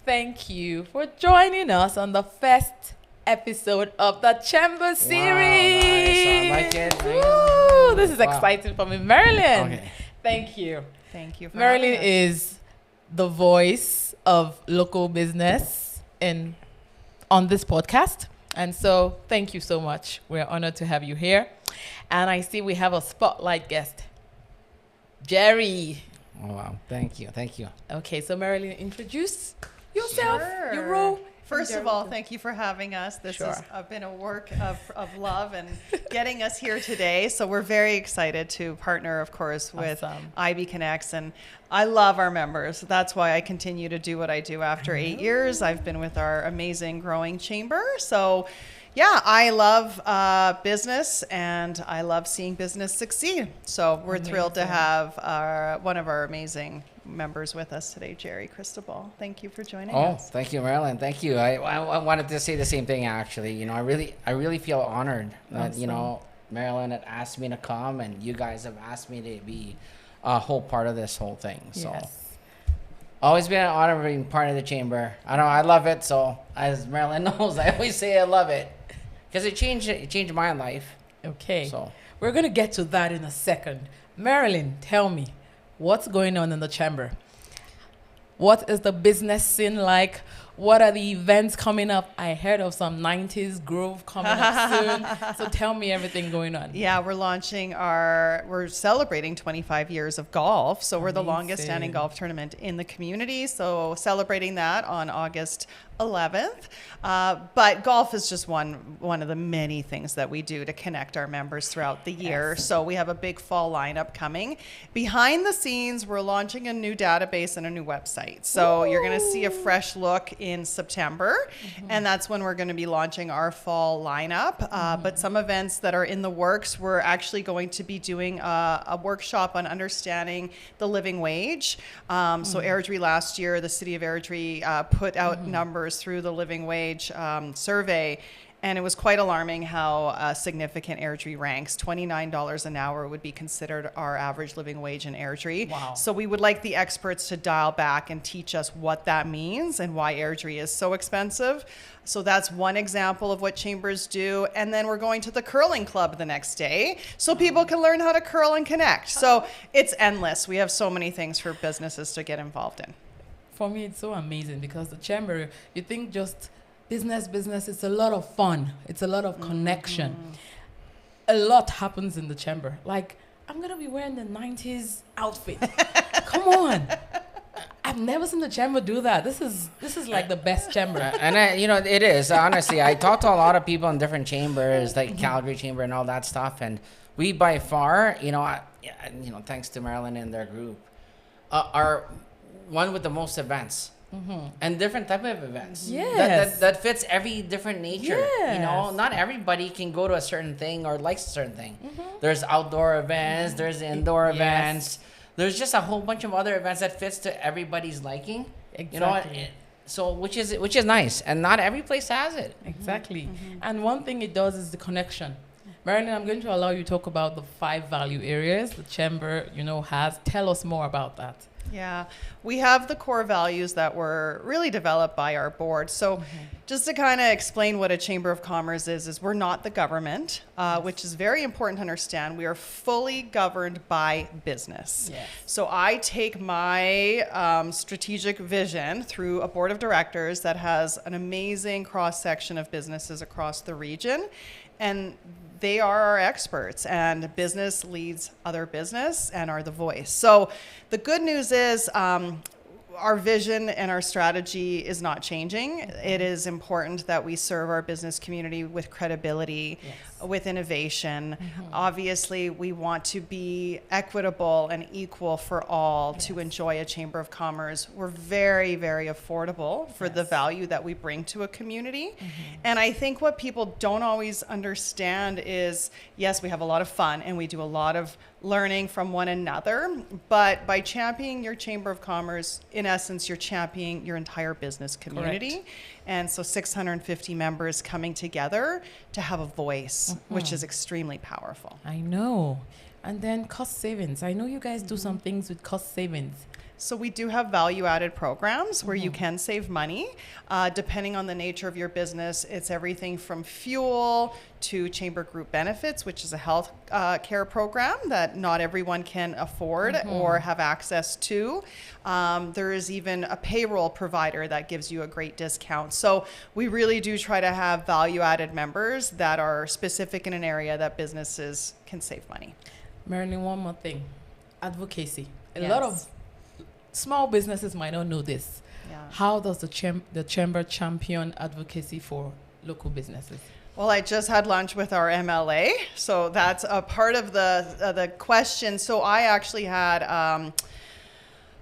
thank you for joining us on the first episode of the Chamber series. Wow, nice. I like it. Woo, this is Wow. exciting for me. Marilyne, Okay. thank you. Thank you for having Marilyne us. is the voice of local business on this podcast. And so thank you so much. We're honored to have you here. And I see we have a spotlight guest, Jerry. Oh, wow. Thank you. Okay, so Marilyne, introduce yourself, Sure. your role. First of all, thank you for having us. This Sure. has been a work of love and getting us here today. So we're very excited to partner, of course, with Awesome. IB Connects. And I love our members. That's why I continue to do what I do after 8 years. I've been with our amazing growing chamber. So yeah, I love business and I love seeing business succeed. So we're thrilled to Amazing. have one of our amazing members with us today, Jerry Cristobal. Thank you for joining Oh, us. thank you, Marilyne. Thank you. I wanted to say the same thing, actually. You know, I really feel honored that, you know, Marilyne had asked me to come and you guys have asked me to be a whole part of this whole thing. So Yes. always been an honor being part of the chamber. I love it. So as Marilyne knows, I always say I love it because it changed my life. Okay. So We're going to get to that in a second. Marilyne, tell me, what's going on in the chamber? What is the business scene like? What are the events coming up? I heard of some 90s groove coming up soon. So tell me everything going on. Yeah, we're celebrating 25 years of golf. So we're the longest standing Amazing. golf tournament in the community. So celebrating that on August 11th. But golf is just one of the many things that we do to connect our members throughout the year. Yes. So we have a big fall lineup coming. Behind the scenes, we're launching a new database and a new website. So you're going to see a fresh look in September. And that's when we're going to be launching our fall lineup. But some events that are in the works, we're actually going to be doing a workshop on understanding the living wage. So Airdrie last year, the city of Airdrie put out numbers through the living wage survey. And it was quite alarming how significant Airdrie ranks. $29 an hour would be considered our average living wage in Airdrie. Wow. So we would like the experts to dial back and teach us what that means and why Airdrie is so expensive. So that's one example of what chambers do. And then we're going to the curling club the next day so people can learn how to curl and connect. So it's endless. We have so many things for businesses to get involved in. For me, it's so amazing because the chamber, you think just business, it's a lot of fun. It's a lot of connection. A lot happens in the chamber. Like, I'm going to be wearing the 90s outfit. Come on. I've never seen the chamber do that. This is like the best chamber. and it is, honestly. I talked to a lot of people in different chambers, like Calgary Chamber and all that stuff, and we by far, thanks to Marilyne and their group, are one with the most events. And different type of events. Yes. That fits every different nature. Yes. Not everybody can go to a certain thing or likes a certain thing. There's outdoor events, there's indoor Yes. events. There's just a whole bunch of other events that fits to everybody's liking. Exactly. So which is nice, and not every place has it. Exactly. And one thing it does is the connection. Marilyne, I'm going to allow you to talk about the 5 value areas the chamber, has. Tell us more about that. Yeah, we have the core values that were really developed by our board. So just to kind of explain what a Chamber of Commerce is we're not the government, which is very important to understand. We are fully governed by business. Yes. So I take my strategic vision through a board of directors that has an amazing cross-section of businesses across the region. And they are our experts, and business leads other business and are the voice. So the good news is our vision and our strategy is not changing. It is important that we serve our business community with credibility, with innovation. Obviously, we want to be equitable and equal for all to enjoy a Chamber of Commerce. We're very, very affordable for the value that we bring to a community. And I think what people don't always understand is, yes, we have a lot of fun and we do a lot of learning from one another, but by championing your Chamber of Commerce, in essence, you're championing your entire business community. Correct. And so 650 members coming together to have a voice, which is extremely powerful. I know. And then cost savings. I know you guys do some things with cost savings. So we do have value-added programs where you can save money. Depending on the nature of your business, it's everything from fuel to chamber group benefits, which is a health care program that not everyone can afford or have access to. There is even a payroll provider that gives you a great discount. So we really do try to have value-added members that are specific in an area that businesses can save money. Marilyne, one more thing. Advocacy. A Yes. lot of small businesses might not know this. Yeah. How does the chamber champion advocacy for local businesses? Well, I just had lunch with our MLA, so that's a part of the question. So I actually had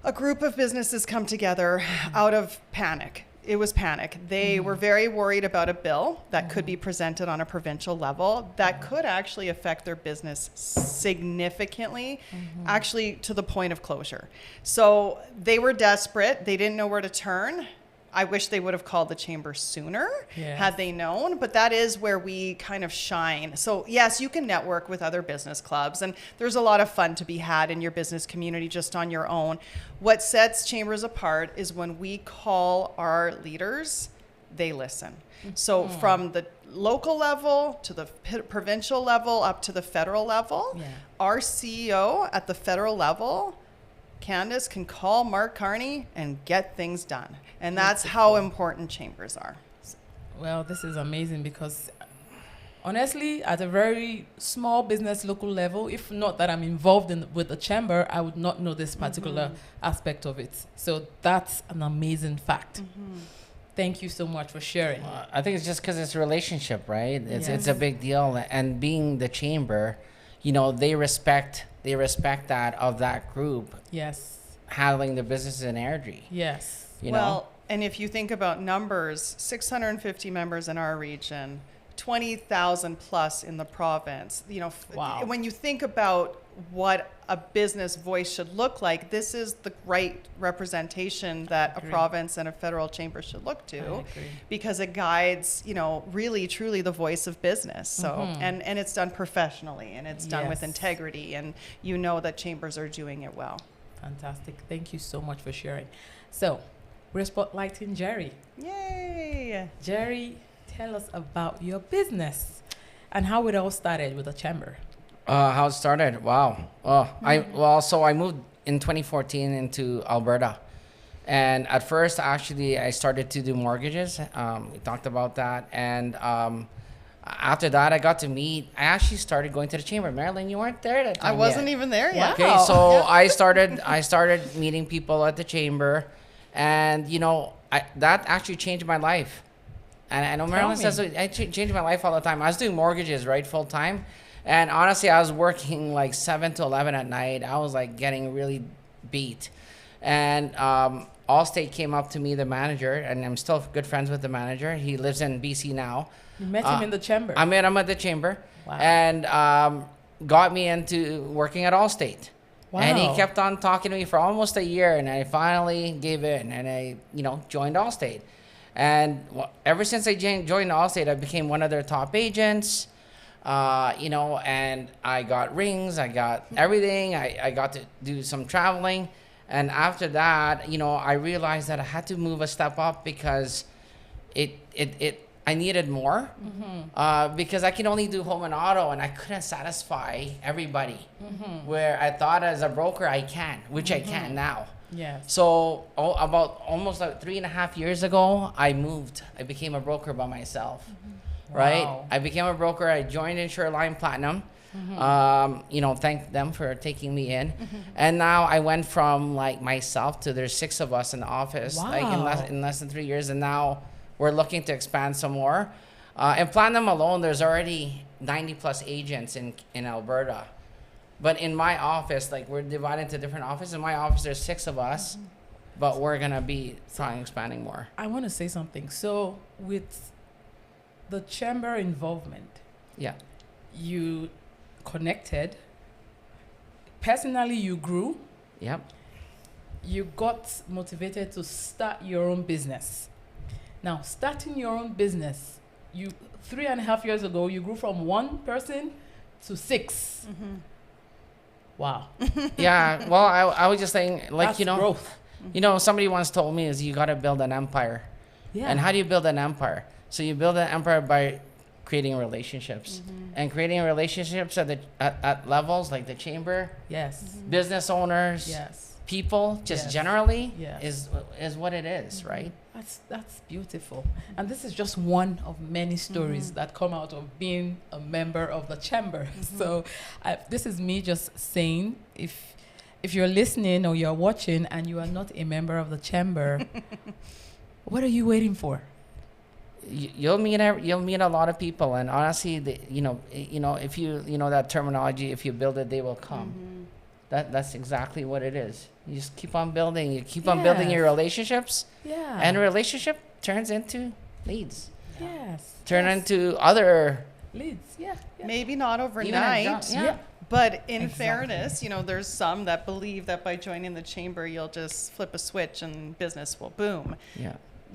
a group of businesses come together out of panic. It was panic. They were very worried about a bill that could be presented on a provincial level that could actually affect their business significantly, actually to the point of closure. So they were desperate. They didn't know where to turn. I wish they would have called the chamber sooner had they known, but that is where we kind of shine. So yes, you can network with other business clubs, and there's a lot of fun to be had in your business community just on your own. What sets chambers apart is when we call our leaders, they listen. So from the local level to the provincial level up to the federal level, our CEO at the federal level, Candace, can call Mark Carney and get things done. And that's how important chambers are. Well, this is amazing because honestly, at a very small business local level, if not that I'm involved with the chamber, I would not know this particular aspect of it. So that's an amazing fact. Thank you so much for sharing. I think it's just because it's a relationship, right? It's Yes. a big deal, and being the chamber, you know, they respect that of that group Yes. handling the business in Airdrie. Yes. You Well, know, and if you think about numbers, 650 members in our region, 20,000 plus in the province. You know, Wow. when you think about what a business voice should look like, this is the right representation that a Agree. province and a federal chamber should look I to, agree. because it guides, you know, really truly the voice of business. So and it's done professionally, and it's done with Yes. integrity, and you know that chambers are doing it well. Fantastic. Thank you so much for sharing. So, we're spotlighting Jerry. Yay! Jerry, tell us about your business and how it all started with the chamber. how it started. Wow. So I moved in 2014 into Alberta, and at first, actually, I started to do mortgages. We talked about that, and after that, I got to meet. I actually started going to the chamber. Marilyne, you weren't there that I time wasn't yet. even there yet. Okay, so I started meeting people at the chamber, and you know, that actually changed my life. And I know Tell Marilyne me. says it changed my life all the time. I was doing mortgages, right, full time, and honestly, I was working like 7 to 11 at night. I was like getting really beat, and Allstate came up to me, the manager, and I'm still good friends with the manager. He lives in BC now. You met him in the chamber. I met him at the chamber, Wow. and got me into working at Allstate. And he Wow. kept on talking to me for almost a year, and I finally gave in, and I, joined Allstate. And ever since I joined Allstate, I became one of their top agents, and I got rings, I got everything. I got to do some traveling. And after that, I realized that I had to move a step up because I needed more, because I can only do home and auto, and I couldn't satisfy everybody. Where I thought as a broker I can, which I can now. Yes. So about almost 3.5 years ago, I moved. I became a broker by myself, right? Wow. I became a broker. I joined InsureLine Platinum. Thank them for taking me in. And now I went from like myself to there's 6 of us in the office, like Wow. in less than 3 years. And now we're looking to expand some more. In Platinum alone, there's already 90 plus agents in Alberta. But in my office, like we're divided into different offices. In my office, there's 6 of us, but we're gonna be trying expanding more. I want to say something. So, with the chamber involvement, Yeah. you connected. Personally, you grew. Yep. You got motivated to start your own business. Now, starting your own business, 3.5 years ago, you grew from 1 person to 6. Wow. Yeah. Well, I was just saying, like, That's you know, growth. somebody once told me is you got to build an empire. Yeah. And how do you build an empire? So you build an empire by creating relationships, and creating relationships at levels like the chamber, Yes. business owners, Yes. people, just Yes. generally Yes. is what it is, right? That's beautiful. And this is just one of many stories that come out of being a member of the chamber. So this is me just saying, if you're listening or you're watching and you are not a member of the chamber, what are you waiting for? You'll meet a lot of people, and honestly, if you know that terminology, if you build it, they will come. That's exactly what it is. You just keep on building. You keep on building your relationships, Yeah. and a relationship turns into leads, Yes. turn Yes. into other. Leads. Yeah. Yeah. Maybe not Even a overnight. job, yeah. But in Exactly. fairness, there's some that believe that by joining the chamber, you'll just flip a switch and business will boom. Yeah.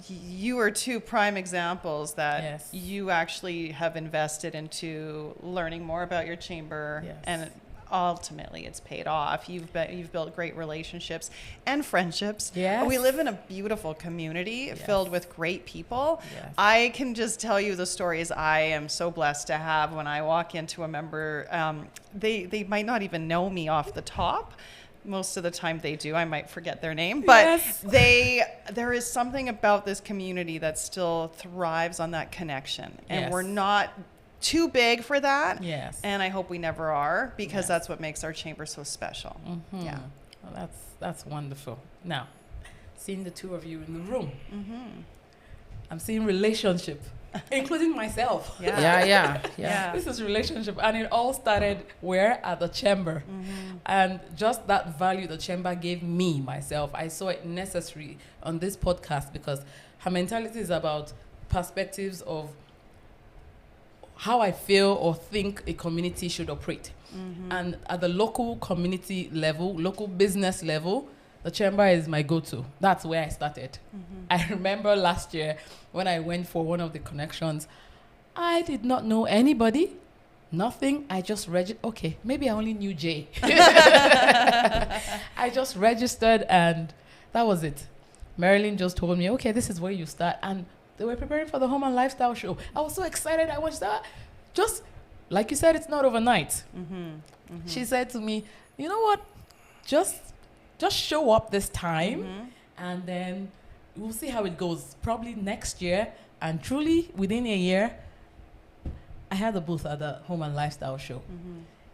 You are two prime examples that Yes. you actually have invested into learning more about your chamber, Yes. and ultimately it's paid off. You've built great relationships and friendships. Yes. We live in a beautiful community filled with great people. Yes. I can just tell you the stories I am so blessed to have when I walk into a member. They might not even know me off the top. Most of the time they do. I might forget their name, but Yes. there is something about this community that still thrives on that connection. And Yes. we're not too big for that. Yes. And I hope we never are, because Yes. that's what makes our chamber so special. Yeah. Well, that's wonderful. Now, seeing the two of you in the room, I'm seeing relationship, including myself. Yeah. This is relationship, and it all started where? At the chamber. And just that value the chamber gave me, myself, I saw it necessary on this podcast, because her mentality is about perspectives of how I feel or think a community should operate. And at the local community level, local business level, the chamber is my go-to. That's where I started. I remember last year when I went for one of the connections, I did not know anybody, nothing. I just okay, maybe I only knew Jay. I just registered, and that was it. Marilyne just told me, okay, this is where you start. And they were preparing for the home and lifestyle show. I was so excited. I watched that. Just like you said, it's not overnight. She said to me, you know what? Just show up this time, and then we'll see how it goes. Probably next year, and truly within a year, I had a booth at the home and lifestyle show.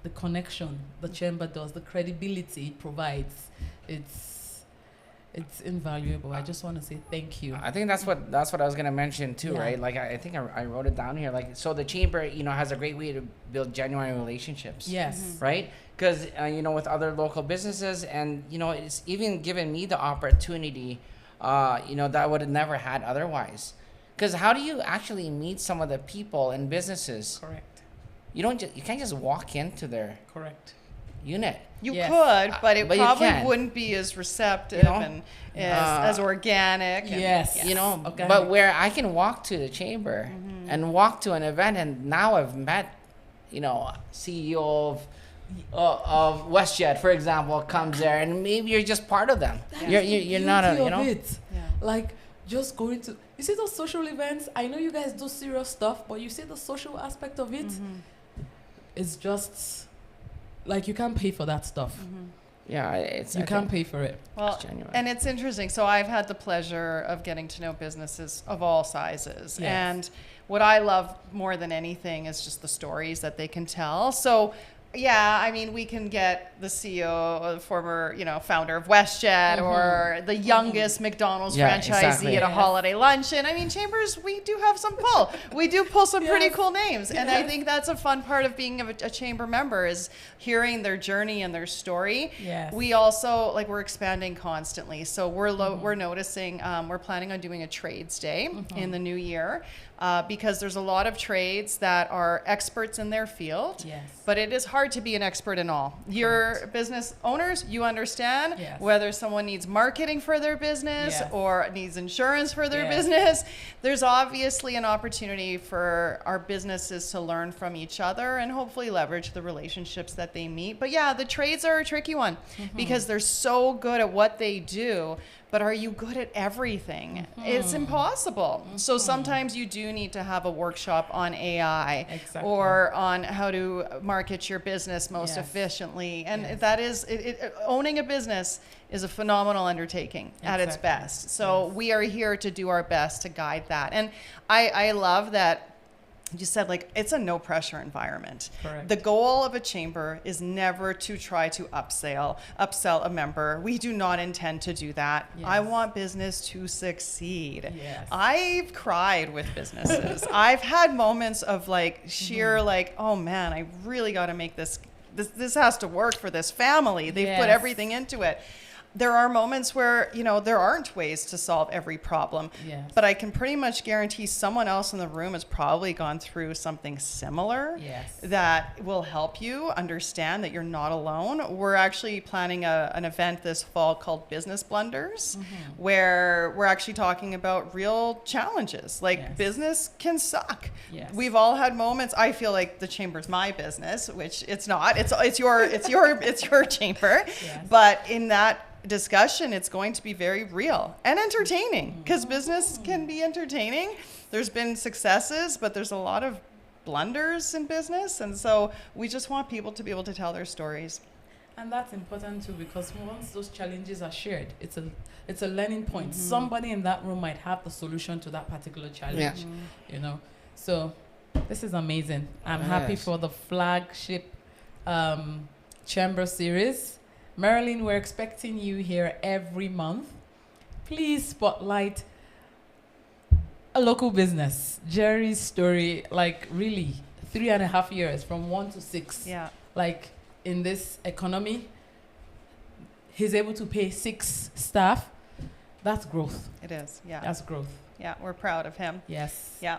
The connection the chamber does, the credibility it provides, it's invaluable. I just want to say thank you. I think that's what I was gonna mention too, Yeah. right? Like I think I wrote it down here. Like, so the chamber, has a great way to build genuine relationships. Yes. Right? Because with other local businesses, and it's even given me the opportunity, that I would have never had otherwise. Because how do you actually meet some of the people and businesses? Correct. You can't just walk into their Correct. unit. You Yes. could, but it But you probably can. wouldn't be as receptive and as organic. And, Yes. Okay. But where I can walk to the chamber and walk to an event, and now I've met, CEO of WestJet, for example, comes there, and maybe you're just part of them. That's You're not the a, beauty of it. Yeah. Like just going to, you see those social events. I know you guys do serious stuff, but you see the social aspect of it. It's just like you can't pay for that stuff. Yeah, You can't pay for it. Well, It's genuine. and it's interesting. So I've had the pleasure of getting to know businesses of all sizes. Yes. And what I love more than anything is just the stories that they can tell. So yeah, I mean, we can get the CEO, or the former, founder of WestJet, or the youngest McDonald's Yeah, franchisee exactly. at a Yes. holiday luncheon. I mean, Chambers, we do have some pull. We do pull some pretty Yes. cool names. And I Yes. think that's a fun part of being a chamber member, is hearing their journey and their story. Yes. We also, we're expanding constantly. So we're noticing, we're planning on doing a trades day in the new year, because there's a lot of trades that are experts in their field. Yes. But it is hard hard to be an expert in all. You're business owners, you understand whether someone needs marketing for their business or needs insurance for their business. There's obviously an opportunity for our businesses to learn from each other and hopefully leverage the relationships that they meet. But yeah, the trades are a tricky one because they're so good at what they do. But are you good at everything? It's impossible. So sometimes you do need to have a workshop on AI or on how to market your business most efficiently. And that is, owning a business is a phenomenal undertaking at its best. So we are here to do our best to guide that. And I love that you said, like, it's a no pressure environment. Correct. The goal of a chamber is never to try to upsell a member. We do not intend to do that. Yes. I want business to succeed. Yes. I've cried with businesses. I've had moments of like sheer like, oh man, I really got to make this has to work for this family. They've put everything into it. There are moments where, you know, there aren't ways to solve every problem, but I can pretty much guarantee someone else in the room has probably gone through something similar that will help you understand that you're not alone. We're actually planning an event this fall called Business Blunders, where we're actually talking about real challenges. Like business can suck. We've all had moments. I feel like the chamber's my business, which it's not. It's your chamber. But in that discussion, it's going to be very real and entertaining because business can be entertaining. There's been successes, but there's a lot of blunders in business. And so we just want people to be able to tell their stories. And that's important too, because once those challenges are shared, it's a learning point. Somebody in that room might have the solution to that particular challenge, you know. So this is amazing. I'm happy for the flagship chamber series. Marilyne, we're expecting you here every month. Please spotlight a local business. Jerry's story, like really 3.5 years from 1 to 6. Like in this economy, he's able to pay 6 staff. That's growth. It is, That's growth. Yeah, we're proud of him. Yes. Yeah.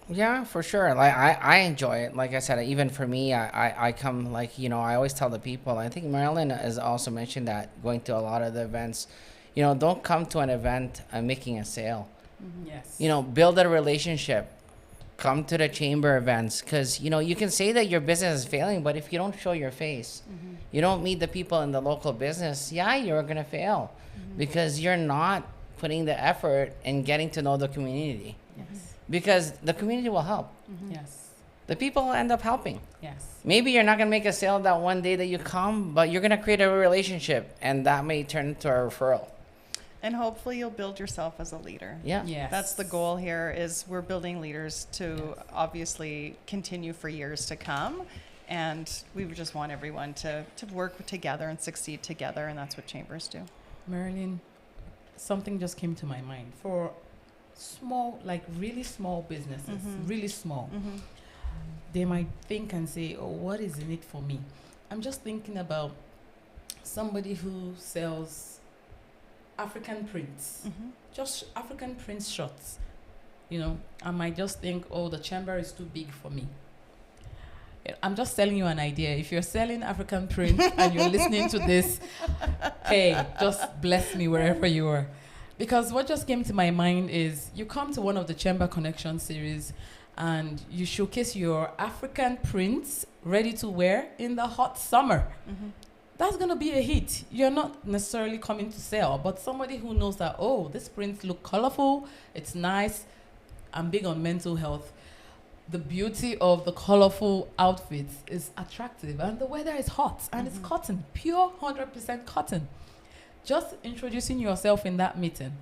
Yeah, for sure. Like I enjoy it. Like I said, even for me, I come, like, you know, I always tell the people, I think Marilyne has also mentioned that going to a lot of the events, you know, don't come to an event making a sale. Yes. You know, build a relationship. Come to the chamber events, because, you know, you can say that your business is failing, but if you don't show your face, you don't meet the people in the local business, you're going to fail because you're not putting the effort in getting to know the community. Yes. Because the community will help. Yes. The people will end up helping. Yes. Maybe you're not going to make a sale that one day that you come, but you're going to create a relationship, and that may turn into a referral. And hopefully you'll build yourself as a leader. Yes. That's the goal here, is we're building leaders to obviously continue for years to come. And we would just want everyone to work together and succeed together, and that's what chambers do. Marilyne, something just came to my mind. For small, like really small businesses, really small, they might think and say, oh, what is in it for me? I'm just thinking about somebody who sells African prints, just African print shirts. You know, I might just think, oh, the chamber is too big for me. I'm just telling you an idea. If you're selling African print and you're listening to this, hey, just bless me wherever you are. Because what just came to my mind is you come to one of the Chamber Connection series and you showcase your African prints ready to wear in the hot summer. That's going to be a hit. You're not necessarily coming to sell, but somebody who knows that, oh, these prints look colorful, it's nice. I'm big on mental health. The beauty of the colorful outfits is attractive, and the weather is hot, and it's cotton, pure 100% cotton. Just introducing yourself in that meeting,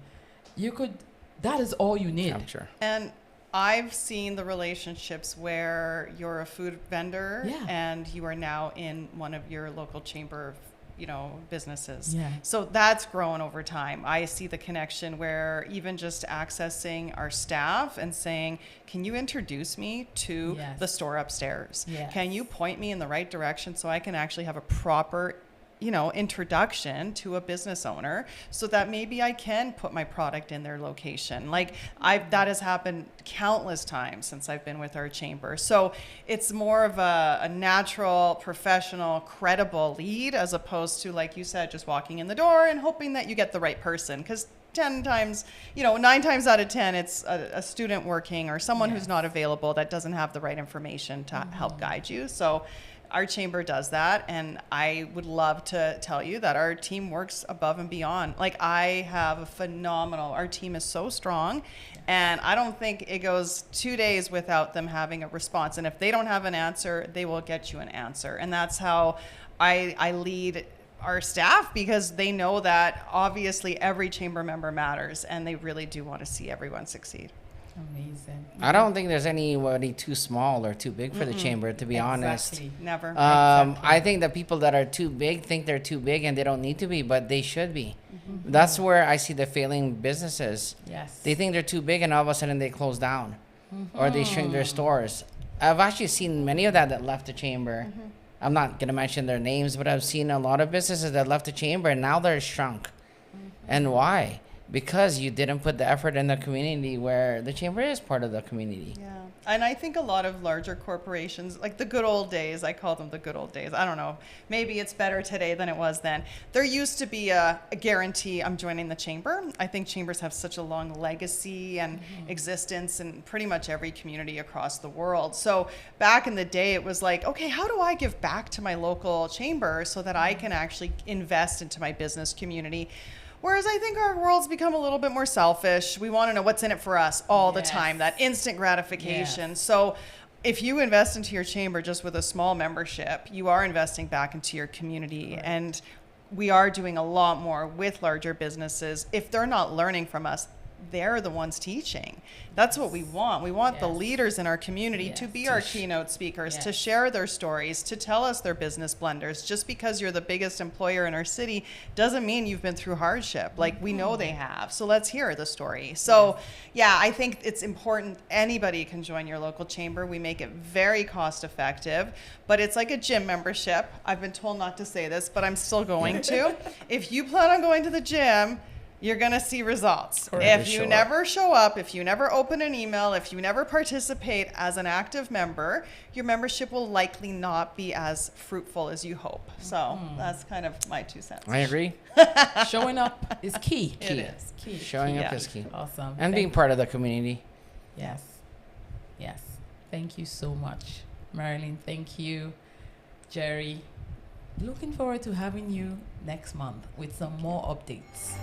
that is all you need. I'm sure. And I've seen the relationships where you're a food vendor and you are now in one of your local chamber, you know, businesses. So that's grown over time. I see the connection where even just accessing our staff and saying, can you introduce me to the store upstairs? Can you point me in the right direction so I can actually have a proper introduction to a business owner so that maybe I can put my product in their location. Like that has happened countless times since I've been with our chamber. So it's more of a natural, professional, credible lead as opposed to, like you said, just walking in the door and hoping that you get the right person. Because 9 times out of 10, it's a student working or someone who's not available that doesn't have the right information to help guide you. So our chamber does that, and I would love to tell you that our team works above and beyond. Like, I have our team is so strong, and I don't think it goes 2 days without them having a response. And if they don't have an answer, they will get you an answer. And that's how I lead our staff, because they know that obviously every chamber member matters, and they really do want to see everyone succeed. Amazing. I don't think there's anybody too small or too big for the chamber, to be honest. Never. I think that people that are too big think they're too big and they don't need to be, but they should be. That's where I see the failing businesses. Yes. They think they're too big and all of a sudden they close down or they shrink their stores. I've actually seen many of that left the chamber. I'm not going to mention their names, but I've seen a lot of businesses that left the chamber and now they're shrunk. And why? Because you didn't put the effort in the community, where the chamber is part of the community. Yeah. And I think a lot of larger corporations, like the good old days, I call them the good old days. I don't know. Maybe it's better today than it was then. There used to be a guarantee, I'm joining the chamber. I think chambers have such a long legacy and existence in pretty much every community across the world. So back in the day, it was like, okay, how do I give back to my local chamber so that I can actually invest into my business community? Whereas I think our world's become a little bit more selfish. We want to know what's in it for us all the time, that instant gratification. Yes. So if you invest into your chamber just with a small membership, you are investing back into your community. Right. And we are doing a lot more with larger businesses. If they're not learning from us, they're the ones teaching. That's what we want. We want the leaders in our community to be our keynote speakers, to share their stories, to tell us their business blunders. Just because you're the biggest employer in our city doesn't mean you've been through hardship. Like, we know they have. So let's hear the story. So I think it's important. Anybody can join your local chamber. We make it very cost effective, but it's like a gym membership. I've been told not to say this, but I'm still going to. If you plan on going to the gym, you're going to see results. If you never show up, if you never open an email, if you never participate as an active member, your membership will likely not be as fruitful as you hope. So that's kind of my 2 cents. I agree. Showing up is key. It is key. Showing up is key. Awesome. And being part of the community. Yes. Yes. Thank you so much, Marilyne. Thank you, Jerry. Looking forward to having you next month with some more updates.